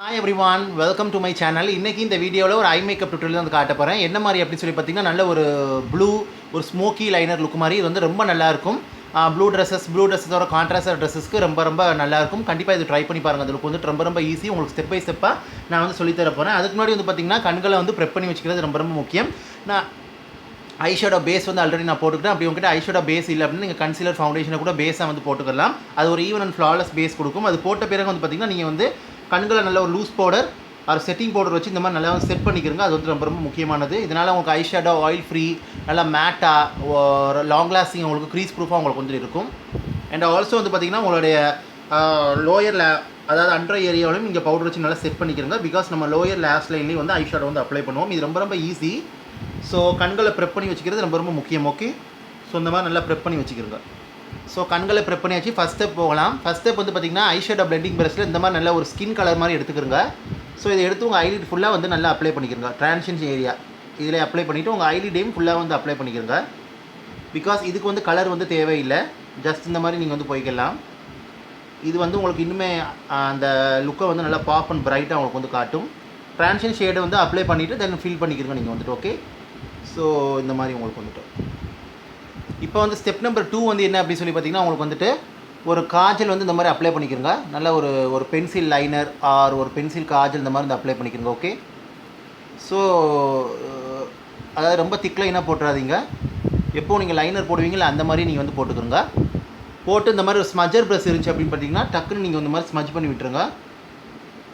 Hi everyone, welcome to my channel. இன்னைக்கு இந்த வீடியோவில் ஒரு ஐ மேக்கப் டுட்டோரியல் வந்து காட்ட போகிறேன். என்ன மாதிரி அப்படின்னு சொல்லி பார்த்தீங்கன்னா நல்ல ஒரு ப்ளூ ஒரு ஸ்மோக்கி லைனர் லுக் மாதிரி இது வந்து ரொம்ப நல்லாயிருக்கும். ப்ளூ ட்ரெஸ்ஸஸோட கான்ட்ராஸ்ட் ட்ரெஸ்ஸஸ்க்கு ரொம்ப நல்லாயிருக்கும். கண்டிப்பாக இது ட்ரை பண்ணி பாருங்கள். அது லுக் வந்து ரொம்ப ஈஸி. உங்களுக்கு ஸ்டெப் பை ஸ்டெப்பாக நான் வந்து சொல்லித்தர போகிறேன். அதுக்கு முன்னாடி வந்து பார்த்தீங்கன்னா கண்களை வந்து ப்ரெப் பண்ணி வச்சுக்கிறது ரொம்ப முக்கியம். நான் ஐஷேடோ பேஸ் வந்து ஆல்ரெடி நான் போட்டுக்கிட்டேன். அப்படி உங்ககிட்ட ஐஷேடோ பேஸ் இல்லை அப்படின்னு நீங்கள் கன்சீலர் ஃபவுண்டேஷனை கூட பேஸாக வந்து போட்டுக்கலாம். அது ஒரு ஈவன் அண்ட் ஃப்ளாலெஸ் பேஸ் கொடுக்கும். அது போட்ட பிறகு வந்து பார்த்தீங்கன்னா நீங்கள் வந்து கண்களை நல்ல ஒரு லூஸ் பவுடர் ஒரு செட்டிங் பவுடர் வச்சு இந்த மாதிரி நல்லா செட் பண்ணிக்கிறங்க. அது வந்து ரொம்ப முக்கியமானது. இதனால் உங்களுக்கு ஐஷேடோ ஆயில் ஃப்ரீ நல்லா மேட்டாக ஒரு லாங் லாஸ்டிங் உங்களுக்கு க்ரீஸ் ப்ரூஃபாக உங்களுக்கு வந்து இருக்கும். அண்ட் ஆல்சோ வந்து பார்த்திங்கன்னா உங்களுடைய லோயரில் அதாவது அண்டர் ஏரியாவிலும் இங்கே பவுடர் வச்சு நல்லா செட் பண்ணிக்கிறங்க. பிகாஸ் நம்ம லோயர் லேஷ் லைன்லேயும் வந்து ஐஷேடோ வந்து அப்ளை பண்ணுவோம். இது ரொம்ப ஈஸி. ஸோ கண்களை ப்ரெப் பண்ணி வச்சுக்கிறது ரொம்ப முக்கியம். ஓகே, ஸோ இந்த மாதிரி நல்லா ப்ரெப் பண்ணி வச்சுக்கிறங்க. ஸோ கண்களை ப்ரெப் பண்ணியாச்சு. ஃபஸ்ட் ஸ்டெப் போகலாம். ஃபஸ்ட் ஸ்டெப் வந்து பார்த்திங்கன்னா ஐஷேடோ பிளெண்டிங் ப்ரஷில் இந்த மாதிரி நல்ல ஒரு ஸ்கின் கலர் மாதிரி எடுத்துக்கிறங்க. ஸோ இதை எடுத்து உங்கள் ஐலிட் ஃபுல்லாக வந்து நல்லா அப்ளை பண்ணிக்கிறங்க. ட்ரான்ஷன்ஸ் ஏரியா இதில் அப்ளை பண்ணிவிட்டு உங்கள் ஐலிடையும் ஃபுல்லாக வந்து அப்ளை பண்ணிக்கிறங்க. பிகாஸ் இதுக்கு வந்து கலர் வந்து தேவையில்லை. ஜஸ்ட் இந்த மாதிரி நீங்கள் வந்து போய்க்கலாம். இது வந்து உங்களுக்கு இன்னுமே அந்த லுக்கை வந்து நல்லா பாப் அண்ட் பிரைட்டாக உங்களுக்கு வந்து காட்டும். ட்ரான்ஷன் ஷேடை வந்து அப்ளை பண்ணிவிட்டு தென் ஃபில் பண்ணிக்கிறங்க நீங்கள் வந்துட்டு. ஓகே, ஸோ இந்த மாதிரி உங்களுக்கு வந்துட்டு இப்போ வந்து ஸ்டெப் நம்பர் 2 வந்து என்ன அப்படின்னு சொல்லி பார்த்தீங்கன்னா உங்களுக்கு வந்துட்டு ஒரு காஜல் வந்து இந்த மாதிரி அப்ளை பண்ணிக்கிறங்க. நல்ல ஒரு பென்சில் லைனர் ஆர் ஒரு பென்சில் காஜல் இந்த மாதிரி வந்து அப்ளை பண்ணிக்கிறங்க. ஓகே, ஸோ அதாவது ரொம்ப திக் லைனாக போட்டுறாதீங்க. எப்போது நீங்கள் லைனர் போடுவீங்களா அந்த மாதிரி நீங்கள் வந்து போட்டுக்கிறங்க. போட்டு இந்த மாதிரி ஒரு ஸ்மஜர் ப்ரஷ் இருந்துச்சு அப்படின்னு பார்த்தீங்கன்னா டக்குன்னு நீங்கள் இந்த மாதிரி ஸ்மஜ் பண்ணி விட்டுருங்க.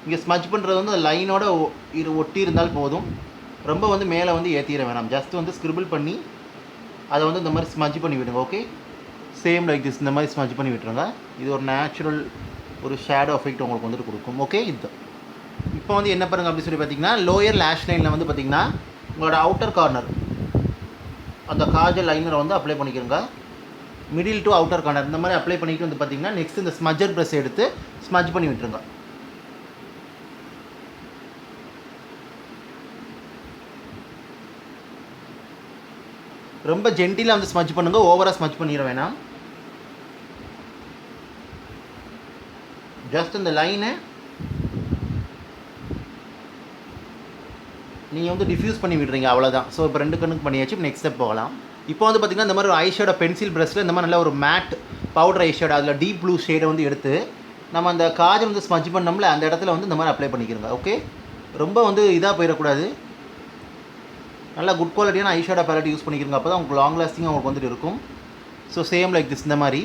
இங்கே ஸ்மஜ் பண்ணுறது வந்து லைனோட ஒட்டி இருந்தால் போதும். ரொம்ப வந்து மேலே வந்து ஏற்றிட வேணாம். ஜஸ்ட் வந்து ஸ்க்ரிபிள் பண்ணி அதை வந்து இந்த மாதிரி ஸ்மஜ் பண்ணி விடுங்க. ஓகே, சேம் லைக் திஸ் இந்த மாதிரி ஸ்மஜ் பண்ணி விட்டுருங்க. இது ஒரு நேச்சுரல் ஒரு ஷேடோ எஃபெக்ட் உங்களுக்கு வந்துட்டு கொடுக்கும். ஓகே, இது இப்போ வந்து என்ன பாருங்க அப்படின்னு சொல்லி பார்த்தீங்கன்னா லோயர் லேஷ் லைனில் வந்து பார்த்திங்கன்னா உங்களோட அவுட்டர் கார்னர் அந்த காஜல் லைனரை வந்து அப்ளை பண்ணிக்கிறங்க. மிடில் டு அவுட்டர் கார்னர் இந்த மாதிரி அப்ளை பண்ணிட்டு வந்து பார்த்திங்கன்னா நெக்ஸ்ட் இந்த ஸ்மஜர் ப்ரஷ் எடுத்து ஸ்மஜ் பண்ணி விட்டுருங்க. ரொம்ப ஜென்டிலாக வந்து ஸ்மஜ் பண்ணுங்கள். ஓவராக ஸ்மஜ் பண்ணிட வேணாம். ஜஸ்ட் இந்த லைனை நீங்கள் வந்து டிஃப்யூஸ் பண்ணி விடுறீங்க, அவ்வளோதான். ஸோ இப்போ 2 கண்ணுக்கு பண்ணியாச்சு. நெக்ஸ்ட் ஸ்டெப் போகலாம். இப்போ வந்து பார்த்திங்கன்னா இந்த மாதிரி ஒரு ஐஷேடோ பென்சில் ப்ரஷில் இந்த மாதிரி நல்ல ஒரு மேட் பவுடர் ஐஷேடோ அதில் டீப் ப்ளூ ஷேடை வந்து எடுத்து நம்ம அந்த காஜல் வந்து ஸ்மஜ் பண்ணோம்ல அந்த இடத்துல வந்து இந்த மாதிரி அப்ளை பண்ணிக்கிறோங்க. ஓகே, ரொம்ப வந்து இதாக போயிடக்கூடாது. நல்லா குட் குவாலிட்டியான ஐஷேடோ பேலட் யூஸ் பண்ணிக்கிறங்க. அப்போ தான் உங்களுக்கு லாங் லாஸ்டிங்காக உங்களுக்கு வந்துட்டு இருக்கும். ஸோ சேம் லைக் திஸ் இந்த மாதிரி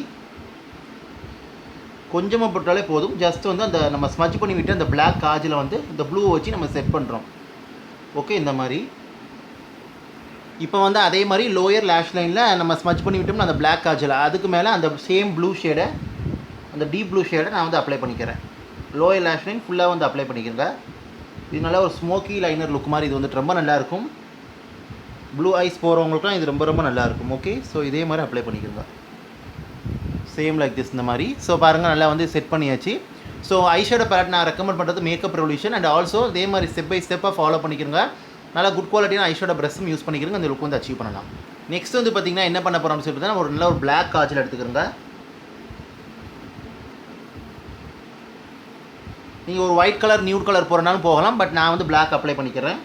கொஞ்சமாக போட்டாலே போதும். ஜஸ்ட் வந்து அந்த நம்ம ஸ்மஜ் பண்ணி விட்டு அந்த பிளாக் காஜில் வந்து இந்த ப்ளூவை வச்சு நம்ம செட் பண்ணுறோம். ஓகே, இந்த மாதிரி இப்போ வந்து அதே மாதிரி லோயர் லேஷ் லைனில் நம்ம ஸ்மஜ் பண்ணி விட்டோம்னா அந்த பிளாக் காஜில் அதுக்கு மேலே அந்த சேம் ப்ளூ ஷேடை அந்த டீப் ப்ளூ ஷேடை நான் வந்து அப்ளை பண்ணிக்கிறேன். லோயர் லேஷ் லைன் ஃபுல்லாக வந்து அப்ளை பண்ணிக்கிறேங்க. இது நல்லா ஒரு ஸ்மோக்கி லைனர் லுக் மாதிரி இது வந்துட்டு ரொம்ப நல்லாயிருக்கும். ப்ளூ ஐஸ் போகிறவங்களுக்குலாம் இது ரொம்ப நல்லாயிருக்கும். ஓகே, ஸோ இதே மாதிரி அப்ளை பண்ணிக்கிறங்க. சேம் லைக் திஸ் இந்த மாதிரி. ஸோ பாருங்கள் நல்லா வந்து செட் பண்ணியாச்சு. ஸோ ஐஷேடோ பேலட் நான் ரெக்கமெண்ட் பண்ணுறது மேக்கப் ரெவல்யூஷன். அண்ட் ஆல்சோ இதே மாதிரி ஸ்டெப் பை ஸ்டெப்பாக ஃபாலோ பண்ணிக்கிறங்க. நல்லா குட் குவாலிட்டியான ஐஷேடோ ப்ரஷ்ஷும் யூஸ் பண்ணிக்கிறங்க. அந்த லுக் வந்து அச்சீவ் பண்ணலாம். நெக்ஸ்ட் வந்து பார்த்திங்கன்னா என்ன பண்ண போகிறோம்னு சொல்லி பார்த்தீங்கன்னா ஒரு நல்ல ஒரு பிளாக் காஜல் எடுத்துக்கிறங்க. நீங்கள் ஒரு ஒயிட் கலர் நியூட் கலர் போகிறனாலும் போகலாம். பட் நான் வந்து பிளாக் அப்ளை பண்ணிக்கிறேன்.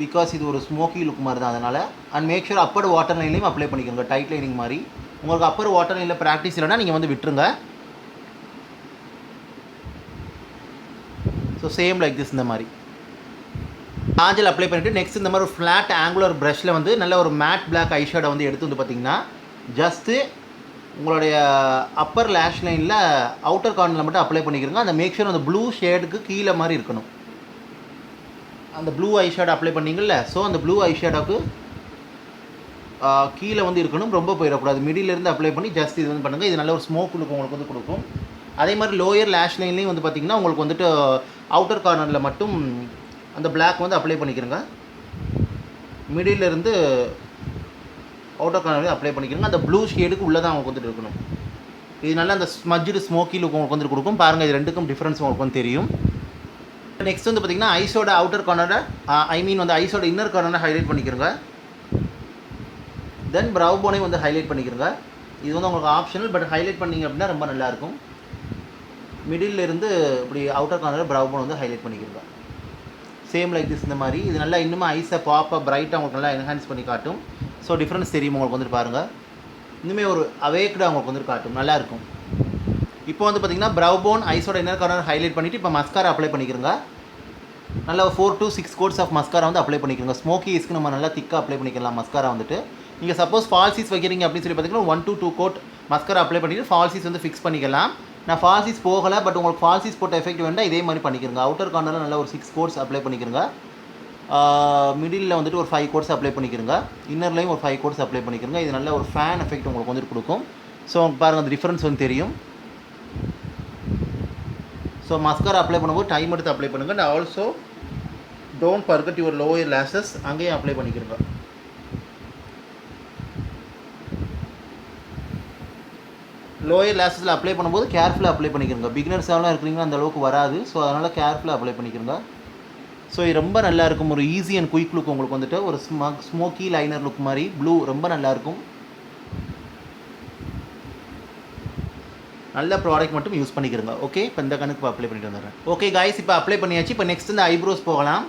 பிகாஸ் இது ஒரு ஸ்மோக்கி லுக் மாதிரி தான் அதனால். And make sure upper water லைன்லையும் அப்ளை பண்ணிக்கோங்க. டைட் லைனிங் மாதிரி. உங்களுக்கு அப்பர் வாட்டர் லைனில் ப்ராக்டிஸ் இல்லைனா நீங்கள் வந்து விட்டுருங்க. ஸோ சேம் லைக் திஸ் இந்த மாதிரி காஜல் அப்ளை பண்ணிவிட்டு நெக்ஸ்ட் இந்த மாதிரி ஒரு ஃப்ளாட் ஆங்குலர் ப்ரஷில் வந்து நல்ல ஒரு மேட் பிளாக் ஐஷேடை வந்து எடுத்து வந்து பார்த்திங்கன்னா ஜஸ்ட்டு உங்களுடைய அப்பர் லேஷ் லைனில் அவுட்டர் கார்னரில் மட்டும் அப்ளை பண்ணிக்கிறங்க. அந்த மேக் ஷூர் அந்த ப்ளூ ஷேடுக்கு கீழே மாதிரி இருக்கணும். அந்த ப்ளூ ஐஷேடோ அப்ளை பண்ணிங்கள்ல, ஸோ அந்த ப்ளூ ஐஷேடோவுக்கு கீழே வந்து இருக்கணும். ரொம்ப போயிடக்கூடாது. மிடிலேருந்து அப்ளை பண்ணி ஜஸ்ட் இது வந்து பண்ணுங்கள். இது நல்ல ஒரு ஸ்மோக் லுக் உங்களுக்கு வந்து கொடுக்கும். அதே மாதிரி லோயர் லேஷ் லைன்லேயும் வந்து பார்த்திங்கன்னா உங்களுக்கு வந்துட்டு அவுட்டர் கார்னரில் மட்டும் அந்த பிளாக் வந்து அப்ளை பண்ணிக்கிறங்க. மிடிலேருந்து அவுட்டர் கார்னரில் அப்ளை பண்ணிக்கிறங்க. அந்த ப்ளூ ஷேடுக்கு உள்ளே தான் உங்களுக்கு வந்துட்டு இருக்கணும். இது நல்லா அந்த ஸ்மஜ்டு ஸ்மோக்கி லுக் உங்களுக்கு வந்துட்டு கொடுக்கும். பாருங்கள், இது ரெண்டுக்கும் டிஃப்ரென்ஸ் உங்களுக்கு வந்து தெரியும். நெக்ஸ்ட் வந்து பார்த்திங்கன்னா ஐஸோட அவுட்டர் கார்னரை வந்து ஐஸோட இன்னர் கார்னரை ஹைலைட் பண்ணிக்கிறங்க. தென் ப்ரவ் போனையும் வந்து ஹைலைட் பண்ணிக்கிறங்க. இது வந்து உங்களுக்கு ஆப்ஷனல். பட் ஹைலைட் பண்ணிங்க அப்படின்னா ரொம்ப நல்லாயிருக்கும். மிடில் இருந்து இப்படி அவுட்டர் கார்னர் ப்ரௌ போன் வந்து ஹைலைட் பண்ணிக்கிறங்க. Same like this. இந்த மாதிரி இது நல்லா இன்னுமே ஐஸை பாப்பாக பிரைட்டாக உங்களுக்கு நல்லா என்ஹான்ஸ் பண்ணி காட்டும். ஸோ டிஃப்ரென்ஸ் தெரியும் உங்களுக்கு வந்துட்டு பாருங்கள். இன்னுமே ஒரு அவேக்டாக உங்களுக்கு வந்துட்டு காட்டும், நல்லாயிருக்கும். இப்போ வந்து பார்த்திங்கன்னா ப்ரௌ போன் ஐஸோட இன்னர் கார்னர் ஹைலைட் பண்ணிவிட்டு இப்போ மஸ்காரா அப்ளை பண்ணிக்கிறங்க. நல்லா 4 to 6 கோட்ஸ் ஆஃப் மஸ்காரா வந்து அப்ளை பண்ணிக்கிறங்க. ஸ்மோக்கி ஐஸ்க்கு நம்ம நல்லா திக்காக அப்ளை பண்ணிக்கலாம் மஸ்காரா வந்துட்டு. நீங்கள் சப்போஸ் ஃபால்சிஸ் வைக்கிறீங்க அப்படின்னு சொல்லி பார்த்தீங்கன்னா 1 to 2 கோட் மஸ்காரா அப்ளை பண்ணிவிட்டு ஃபால்சிஸ் வந்து ஃபிக்ஸ் பண்ணிக்கலாம். நான் ஃபால்சிஸ் போகலை, பட் உங்களுக்கு ஃபால்சிஸ் போட்ட எஃபெக்ட் வேண்டாம், இதே மாதிரி பண்ணிக்கிறங்க. அவுட்டர் கார்னரில் நல்லா ஒரு 6 கோட்ஸ் அப்ளை பண்ணிக்கிறங்க. மிடில் வந்துட்டு ஒரு 5 கோட்ஸ் அப்ளை பண்ணிக்கிறங்க. இன்னர்லையும் ஒரு 5 கோட்ஸ் அப்ளை பண்ணிக்கிறங்க. இது நல்ல ஒரு ஃபேன் எஃபெக்ட் உங்களுக்கு வந்துட்டு கொடுக்கும். ஸோ பாருங்கள் அந்த டிஃப்ரென்ஸ் வந்து தெரியும். ஸோ மஸ்காரா அப்ளை பண்ணும்போது டைம் எடுத்து அப்ளை பண்ணுங்கள். And also don't forget your lower lashes, அங்கேயும் அப்ளை பண்ணிக்கிறங்க. லோயர் லேஷஸில் அப்ளை பண்ணும்போது கேர்ஃபுல்லாக அப்ளை பண்ணிக்கிறங்க. பிகினர்ஸாலாம் இருக்கிறீங்கன்னா அந்த அளவுக்கு வராது. ஸோ அதனால் கேர்ஃபுல்லாக அப்ளை பண்ணிக்கிறங்க. ஸோ இது ரொம்ப நல்லாயிருக்கும். ஒரு ஈஸி அண்ட் குயிக் லுக் உங்களுக்கு வந்துட்டு ஒரு ஸ்மோக்கி லைனர் லுக் மாதிரி ப்ளூ ரொம்ப நல்லாயிருக்கும். நல்ல ப்ராடக்ட் மட்டும் யூஸ் பண்ணிக்கிறங்க. ஓகே, இப்போ இந்த கணக்கு அப்ளை பண்ணிட்டு வந்துடுறேன். ஓகே காய்ஸ், இப்போ அப்ளை பண்ணியாச்சு. இப்போ நெக்ஸ்ட் இந்த ஐப்ரோஸ் போகலாம்.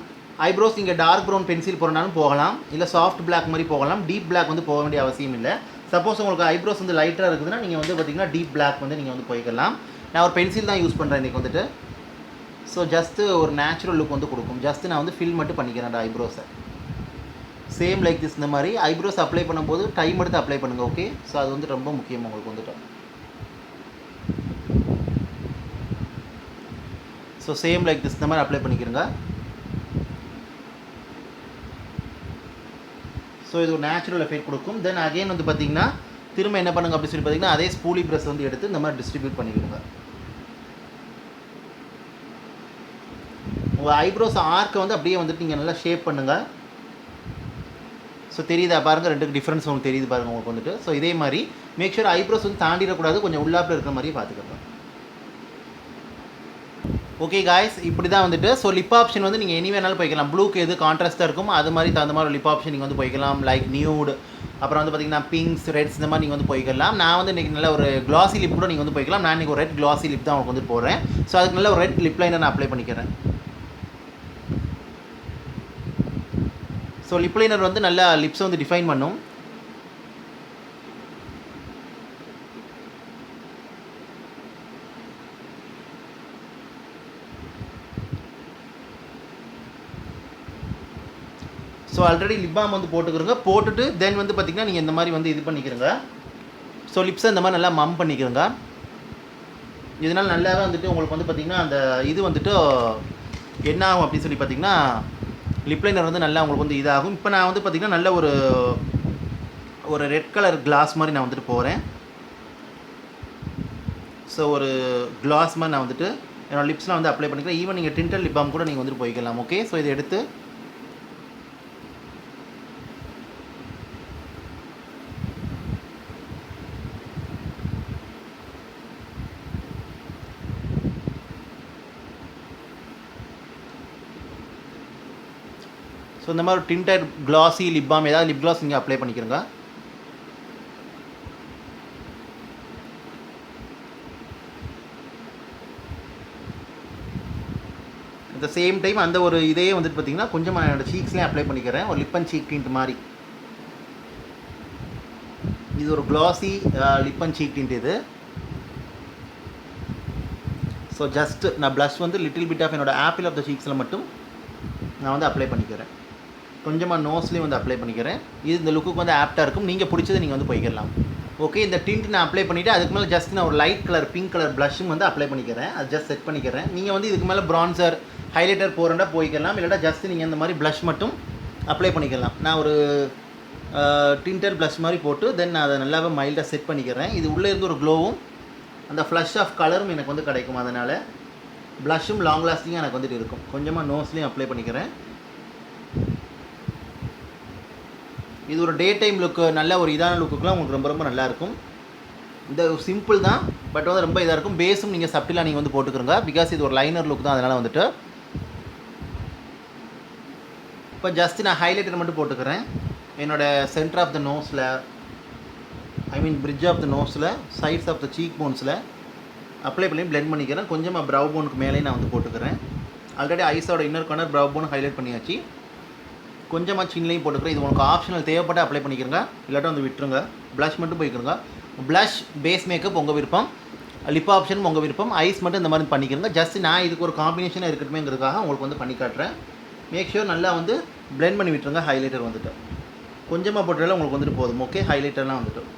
ஐப்ரோஸ் நீங்கள் டார்க் ப்ரௌன் பென்சில் போகிறனாலும் போகலாம், இல்லை சாஃப்ட் பிளாக் மாதிரி போகலாம். டீப் பிளாக் வந்து போக வேண்டிய அவசியம் இல்லை. சப்போஸ் உங்களுக்கு ஐப்ரோஸ் வந்து லைட்டாக இருக்குதுன்னா நீங்கள் வந்து பார்த்திங்கன்னா டீப் பிளாக் வந்து நீங்கள் வந்து போய்க்கலாம். நான் ஒரு பென்சில் தான் யூஸ் பண்ணுறேன் இன்றைக்கி வந்துட்டு. ஸோ ஜஸ்ட்டு ஒரு நேச்சுரல் லுக் வந்து கொடுக்கும். ஜஸ்ட்டு நான் வந்து ஃபில் மட்டும் பண்ணிக்கிறேன் அந்த ஐப்ரோஸை. Same like this. இந்த மாதிரி ஐப்ரோஸ் அப்ளை பண்ணும்போது டைம் எடுத்து அப்ளை பண்ணுங்கள். ஓகே, ஸோ அது வந்து ரொம்ப முக்கியம் உங்களுக்கு வந்துட்டு. ஸோ சேம் லைக் திஸ் இந்த மாதிரி அப்ளை பண்ணிக்கிறங்க. ஸோ இது ஒரு நேச்சுரல் எஃபெக்ட் கொடுக்கும். தென் அகெயின் வந்து பார்த்திங்கன்னா திரும்ப என்ன பண்ணுங்க அப்படின்னு சொல்லி பார்த்தீங்கன்னா அதே ஸ்பூலி ப்ரஷ் வந்து எடுத்து இந்த மாதிரி டிஸ்ட்ரிபியூட் பண்ணிவிடுங்க. உங்கள் ஐப்ரோஸ் ஆர்க்கை வந்து அப்படியே வந்துட்டு நீங்கள் நல்லா ஷேப் பண்ணுங்கள். ஸோ தெரியுதா பாருங்கள், ரெண்டுக்கு டிஃப்ரென்ஸ் உங்களுக்கு தெரியுது பாருங்கள் உங்களுக்கு வந்துட்டு. ஸோ இதே மாதிரி மேக் ஷூர் ஐப்ரோஸ் வந்து தாண்டிடக்கூடாது, கொஞ்சம் உள்ளாப்பில் இருக்கிற மாதிரியே பார்த்துக்கோங்க. ஓகே காய்ஸ், இப்படி தான் வந்துட்டு. ஸோ லிப் ஆப்ஷன் வந்து நீங்கள் எனி வேணாலும் போய்க்கலாம். ப்ளூக்கு எது கான்ட்ராஸ்ட்டாக இருக்கும் அது மாதிரி தகுந்த மாதிரி லிப் ஆப்ஷன் நீங்கள் வந்து போய்க்கலாம். லைக் நியூட், அப்புறம் வந்து பார்த்திங்கன்னா பிங்க்ஸ், ரெட்ஸ் இந்த மாதிரி நீங்கள் வந்து போய்க்கலாம். நான் வந்து இன்றைக்கி நல்ல ஒரு கிளாசி லிப் கூட நீங்கள் வந்து போய்க்கலாம். நான் இன்றைக்கி ஒரு ரெட் கிளாசி லிப் தான் உங்களுக்கு வந்து போடுறேன். ஸோ அதுக்கு நல்ல ஒரு ரெட் லிப் லைனர் நான் அப்ளை பண்ணிக்கிறேன். ஸோ லிப் லைனர் வந்து நல்லா லிப்ஸை வந்து டிஃபைன் பண்ணும். ஸோ ஆல்ரெடி லிப் பாம் வந்து போட்டுக்கிறங்க. போட்டுட்டு தென் வந்து பார்த்திங்கன்னா நீங்கள் இந்த மாதிரி வந்து இது பண்ணிக்கிறங்க. ஸோ லிப்ஸை இந்த மாதிரி நல்லா மம் பண்ணிக்கிறங்க. இதனால் நல்லாவே வந்துட்டு உங்களுக்கு வந்து பார்த்திங்கன்னா அந்த இது வந்துட்டு என்ன ஆகும் அப்படின்னு சொல்லி பார்த்திங்கன்னா லிப் லைனர் வந்து நல்லா உங்களுக்கு வந்து இதாகும். இப்போ நான் வந்து பார்த்திங்கன்னா நல்ல ஒரு ரெட் கலர் கிளாஸ் மாதிரி நான் வந்துட்டு போகிறேன். ஸோ ஒரு கிளாஸ் மாதிரி நான் வந்துட்டு என்னோடய லிப்ஸ்லாம் வந்து அப்ளை பண்ணிக்கிறேன். ஈவன் நீங்கள் டிண்டல் லிப் பாம் கூட நீங்கள் வந்துட்டு போய்க்கலாம். ஓகே, ஸோ இதை எடுத்து ஸோ இந்த மாதிரி ஒரு டிண்டட் கிளாஸி லிப் பாம் ஏதாவது லிப் கிளாஸ் நீங்கள் அப்ளை பண்ணிக்கிறங்க. அட் த சேம் டைம் அந்த ஒரு இதையே வந்துட்டு பார்த்திங்கன்னா கொஞ்சம் நான் என்னோடய சீக்ஸ்லேயும் அப்ளை பண்ணிக்கிறேன். ஒரு லிப் அண்ட் சீக் டிண்ட் மாதிரி. இது ஒரு glossy lip and cheek tint இது. ஸோ ஜஸ்ட் நான் ப்ளஷ் வந்து லிட்டில் பிட் ஆஃப் என்னோடய ஆப்பிள் ஆஃப் த சீக்ஸில் மட்டும் நான் வந்து அப்ளை பண்ணிக்கிறேன். கொஞ்சமாக நோஸ்லேயும் வந்து அப்ளை பண்ணிக்கிறேன். இது இந்த லுக்குக்கு வந்து ஆப்டாக இருக்கும். நீங்கள் பிடிச்சது நீங்கள் வந்து போய்க்கலாம். ஓகே, இந்த டிண்ட் நான் அப்ளை பண்ணிவிட்டு அதுக்கு மேலே ஜஸ்ட் நான் ஒரு லைட் கலர் பிங்க் கலர் ப்ளஷ்ஷும் வந்து அப்ளை பண்ணிக்கிறேன். அது ஜஸ்ட் செட் பண்ணிக்கிறேன். நீங்கள் வந்து இதுக்கு மேலே ப்ரான்சர் ஹைலைட்டர் போகிறண்டா போய்க்கலாம். இல்லைனா ஜஸ்ட் நீங்கள் இந்த மாதிரி ப்ளஷ் மட்டும் அப்ளை பண்ணிக்கலாம். நான் ஒரு டிண்டர் ப்ளஷ் மாதிரி போட்டு தென் நான் அதை நல்லாவே மைல்டாக செட் பண்ணிக்கிறேன். இது உள்ளே இருந்து ஒரு க்ளோவும் அந்த ஃப்ளஷ் ஆஃப் கலரும் எனக்கு வந்து கிடைக்கும். அதனால் ப்ளஷ்ஷும் லாங் லாஸ்டிங்காக எனக்கு வந்துட்டு இருக்கும். கொஞ்சமாக நோஸ்லேயும் அப்ளை பண்ணிக்கிறேன். இது ஒரு டே டைம் லுக்கு, நல்ல ஒரு இதான லுக்குக்குலாம் உங்களுக்கு ரொம்ப ரொம்ப நல்லாயிருக்கும். இந்த சிம்பிள் தான், பட் வந்து ரொம்ப இதாக இருக்கும். பேஸும் நீங்கள் சப்டிலாக நீங்கள் வந்து போட்டுக்கிறங்க. பிகாஸ் இது ஒரு லைனர் லுக் தான், அதனால் வந்துட்டு இப்போ ஜஸ்ட் நான் ஹைலைட்டர் மட்டும் போட்டுக்கிறேன். என்னோடய சென்டர் ஆஃப் த நோஸில், I mean bridge of the நோஸில், சைட்ஸ் ஆஃப் த சீக் போன்ஸில் அப்ளை பண்ணி blend பண்ணிக்கிறேன். கொஞ்சமாக ப்ரௌ போனுக்கு மேலே நான் வந்து போட்டுக்கிறேன். ஆல்ரெடி ஐஸோட inner corner brow bone highlight பண்ணியாச்சு. கொஞ்சமாக சின்லையும் போட்டுக்கிறேன். இது உங்களுக்கு ஆப்ஷனல் தேவைப்பட்ட அப்ளை பண்ணிக்கிறங்க, இல்லாட்டும் வந்து விட்டுருங்க. ப்ளஷ் மட்டும் போய்க்கிறங்க. ப்ளஷ் பேஸ் மேக்கப் உங்கள் விருப்பம், லிப் ஆப்ஷன் உங்கள் விருப்பம், ஐஸ் மட்டும் இந்த மாதிரி பண்ணிக்கிறங்க. ஜஸ்ட் நான் இதுக்கு ஒரு காம்பினேஷனாக இருக்கட்டுமேங்கிறதுக்காக உங்களுக்கு வந்து பண்ணி காட்டுறேன். மேக் ஷூர் நல்லா வந்து blend பண்ணி விட்டுருங்க. ஹைலைட்டர் வந்துட்டு கொஞ்சமாக போட்டாலும் உங்களுக்கு வந்துட்டு போதும். ஓகே, ஹைலைட்டர்லாம் வந்துட்டு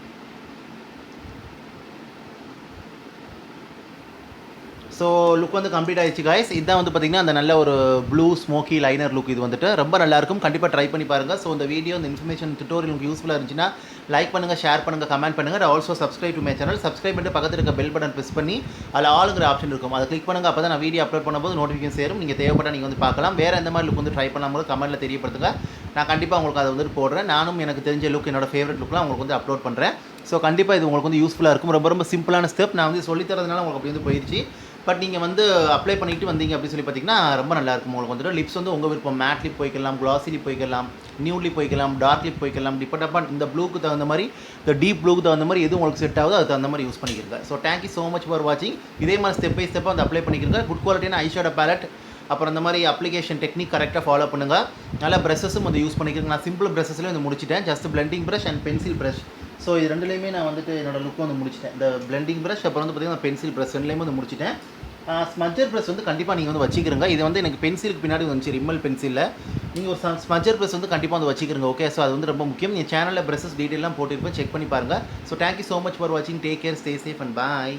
ஸோ லுக் வந்து கம்ப்ளீட் ஆயிடுச்சு காய்ஸ். இதுதான் வந்து பார்த்திங்கன்னா அந்த நல்ல ஒரு ப்ளூ ஸ்மோக்கி லைனர் லுக். இது வந்துட்டு ரொம்ப நல்லாயிருக்கும். கண்டிப்பாக ட்ரை பண்ணி பாருங்கள். ஸோ இந்த வீடியோ, இந்த இன்ஃபர்மேஷன் டுட்டோரியல் உங்களுக்கு யூஸ்ஃபுல்லாக இருந்துச்சுன்னா லைக் பண்ணுங்கள், ஷேர் பண்ணுங்கள், கமெண்ட் பண்ணுங்கள். Also subscribe to my channel. Subscribe பண்ணிட்டு பக்கத்தில் இருக்க பெல் பட்டன் ப்ரெஸ் பண்ணி அதில் ஆளுங்கிற ஆப்ஷன் இருக்கும், அதை கிளிக் பண்ணுங்கள். அப்போ தான் நான் வீடியோ அப்லோட் பண்ணும்போது நோட்டிஃபிகேஷன் சேரும். நீங்கள் தேவைப்பட்டால் நீங்கள் வந்து பார்க்கலாம். வேறு எந்த மாதிரி லுக் வந்து ட்ரை பண்ணாமல் கமெண்ட்டில் தெரியப்படுத்துங்க. நான் கண்டிப்பாக உங்களுக்கு அதை வந்துட்டு போடுறேன். நானும் எனக்கு தெரிஞ்ச லுக், என்னோட ஃபேவரட் லுக்லாம் உங்களுக்கு வந்து அப்லோட் பண்ணுறேன். ஸோ கண்டிப்பாக இது உங்களுக்கு வந்து யூஸ்ஃபுல்லாக இருக்கும். ரொம்ப ரொம்ப சிம்பிளான ஸ்டெப். நான் வந்து சொல்லித்தரதுனால உங்களுக்கு அப்படி வந்து போயிடுச்சு. பட் நீங்கள் வந்து அப்ளை பண்ணிட்டு வந்தீங்க அப்படின்னு சொல்லி பார்த்தீங்கன்னா ரொம்ப நல்லாயிருக்கும். உங்களுக்கு வந்துட்டு லிப்ஸ் வந்து உங்கள் விருப்பம். மேட் லிப் போய்க்கலாம், க்ளாஸி லிப் போய்க்கலாம், நியூட் லிப் போய்க்கலாம், டார்க் லிப் போய்க்கலாம். டிபெண்ட் இந்த ப்ளூக்கு தகுந்த மாதிரி, இந்த டீப் ப்ளூக்கு தகுந்த மாதிரி எது உங்களுக்கு செட் ஆகுதோ அதுக்கு தகுந்த மாதிரி யூஸ் பண்ணிக்கிறங்க. So thank you so much for வாட்சிங். இதே மாதிரி ஸ்டெப் பை ஸ்டெப்பாக வந்து அப்ளை பண்ணிக்கிறங்க. குட் குவாலிட்டியான ஐஷேடோ பேலட், அப்புறம் இந்த மாதிரி அப்ளிகேஷன் டெக்னிக் கரெக்டாக ஃபாலோ பண்ணுங்கள். நல்லா ப்ரெஷஸும் வந்து யூஸ் பண்ணிக்கிறேன். நான் சிம்பிள் ப்ரெஷஸ்லேயே வந்து முடிச்சிட்டேன். Just blending brush and pencil brush. So இது ரெண்டுலேயுமே நான் வந்துட்டு என்னோட லுக் வந்து முடிச்சிட்டேன். இந்த பிளெண்டிங் ப்ரஷ் அப்புறம் வந்து பார்த்திங்கன்னா பென்சில் ப்ரஷ் ரெண்டுலேயுமே வந்து முடிச்சிட்டேன். ஸ்மஜர் ப்ரெஸ் வந்து கண்டிப்பாக நீங்கள் வந்து வச்சுக்கிறங்க. இது வந்து எனக்கு பென்சிலுக்கு பின்னாடி வந்துச்சு, ரிம்மல் பென்சிலில். நீங்கள் ஒரு ஸ்மஜர் ப்ரெஸ் வந்து கண்டிப்பாக வந்து வச்சுக்கிறங்க. ஓகே, ஸோ அது வந்து ரொம்ப முக்கியம். என் சேனலில் ப்ரெஸ்ஸஸ் டீட்டெயிலாம் போட்டிருப்பேன், செக் பண்ணி பாருங்கள். So thank you so much for வாட்சிங். Take care, stay safe and bye.